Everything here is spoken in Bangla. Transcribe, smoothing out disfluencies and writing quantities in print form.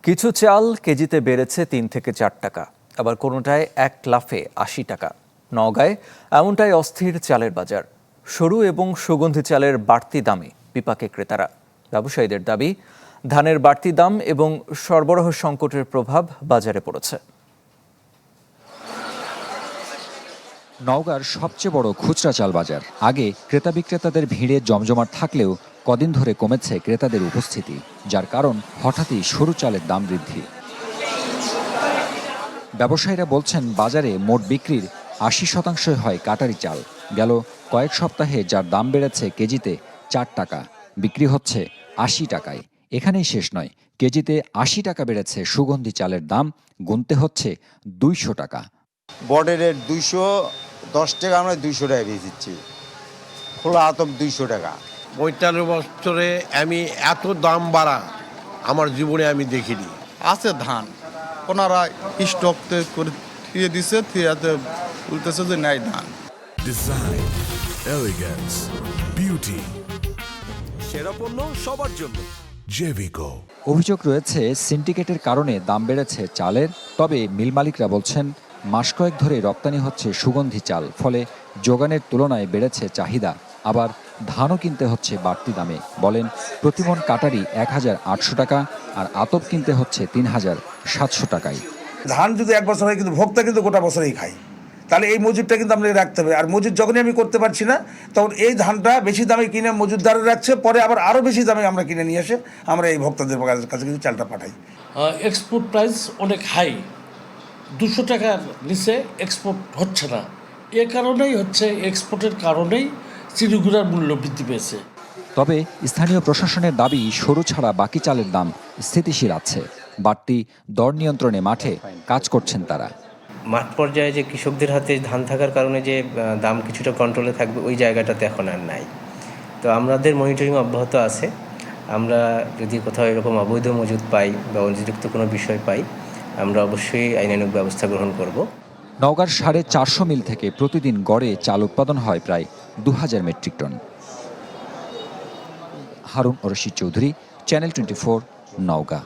কিছু চাল কেজিতে বেড়েছে ৩ থেকে ৪ টাকা, আবার কোনোটায় এক লাফে ৮০ টাকা। নওগাঁয় এমনটাই অস্থির চালের বাজার। সরু এবং সুগন্ধি চালের বাড়তি দামে বিপাকে ক্রেতারা। ব্যবসায়ীদের দাবি, ধানের বাড়তি দাম এবং সরবরাহ সংকটের প্রভাব বাজারে পড়েছে। নওগাঁর সবচেয়ে বড় খুচরা চাল বাজার। আগে ক্রেতা বিক্রেতাদের ভিড়ে জমজমাট থাকলেও কদিন ধরে কমেছে ক্রেতাদের উপস্থিতি, যার কারণ হঠাৎই সরু চালের দাম বৃদ্ধি। ব্যবসায়ীরা বলছেন, বাজারে মোট বিক্রির ৮০% হয় কাটারি চাল। গেল কয়েক সপ্তাহে যার দাম বেড়েছে কেজিতে ৪ টাকা, বিক্রি হচ্ছে ৮০ টাকায়। এখানেই শেষ নয়, কেজিতে ৮০ টাকা বেড়েছে সুগন্ধি চালের দাম, গুনতে হচ্ছে ২০০ টাকা। বর্ডের রেট 210 টাকা, আমরা 200 টাকা দিয়ে দিচ্ছি। খোলা আতপ 200 টাকা। ৪৫ বছরে আমি এত দাম বাড়া আমার জীবনে আমি দেখিনি। আছে ধান, ওনারা স্টক করে থিয়ে দিছে, থিয়াতে বলতেছে যে নাই ধান। ডিজাইন, এলিগেন্স, বিউটি, সেরা পণ্য সবার জন্য জেভিকো। অভিযোগ রয়েছে সিন্ডিকেটের কারণে দাম বেড়েছে চালের। তবে মিল মালিকরা বলছেন, মাস কয়েক ধরে রপ্তানি হচ্ছে সুগন্ধি চাল, ফলে যোগানের তুলনায় বেড়েছে চাহিদা। আবার ধানও কিনতে হচ্ছে বাড়তি দামে। বলেন, প্রতিমণ কাটারি ১,৮০০ টাকা, আর আতপ কিনতে হচ্ছে ৩,৭০০ টাকায়। ধান যদি এক বছর হয়, কিন্তু ভোক্তা কিন্তু গোটা বছরেই খায়। তাহলে এই মজুরটা কিন্তু আমরা রাখতে হবে। আর মজুর যখনই আমি করতে পারছি না, তখন এই ধানটা বেশি দামে কিনে মজুরদারে রাখছে, পরে আবার আরও বেশি দামে আমরা কিনে নিয়ে এসে আমরা এই ভোক্তাদের কাছে কিন্তু চালটা পাঠাই। এক্সপোর্ট প্রাইস অনেক হাই, 200 টাকার নিচে এক্সপোর্ট হচ্ছে না। এ কারণেই হচ্ছে, এক্সপোর্টের কারণেই চিনিগুড়ার মূল্য বৃদ্ধি পেয়েছে। তবে স্থানীয় প্রশাসনের দাবি, সরু ছাড়া বাকি চালের দাম স্থিতিশীল আছে। বাড়তি দর নিয়ন্ত্রণে মাঠে কাজ করছেন তারা। মাঠ পর্যায়ে যে কৃষকদের হাতে ধান থাকার কারণে যে দাম কিছুটা কন্ট্রোলে থাকবে, ওই জায়গাটাতে এখন আর নাই। তো আমাদের মনিটরিং অব্যাহত আছে। আমরা যদি কোথাও এরকম অবৈধ মজুদ পাই বা অতিরিক্ত কোনো বিষয় পাই, আমরা অবশ্যই আইনানুগ ব্যবস্থা গ্রহণ করব। নওগাঁর 450 মিল থেকে প্রতিদিন গড়ে চাল উৎপাদন হয় প্রায় ২,০০০ metric ton. Harun Rashid Chowdhury, channel 24, Naogaon.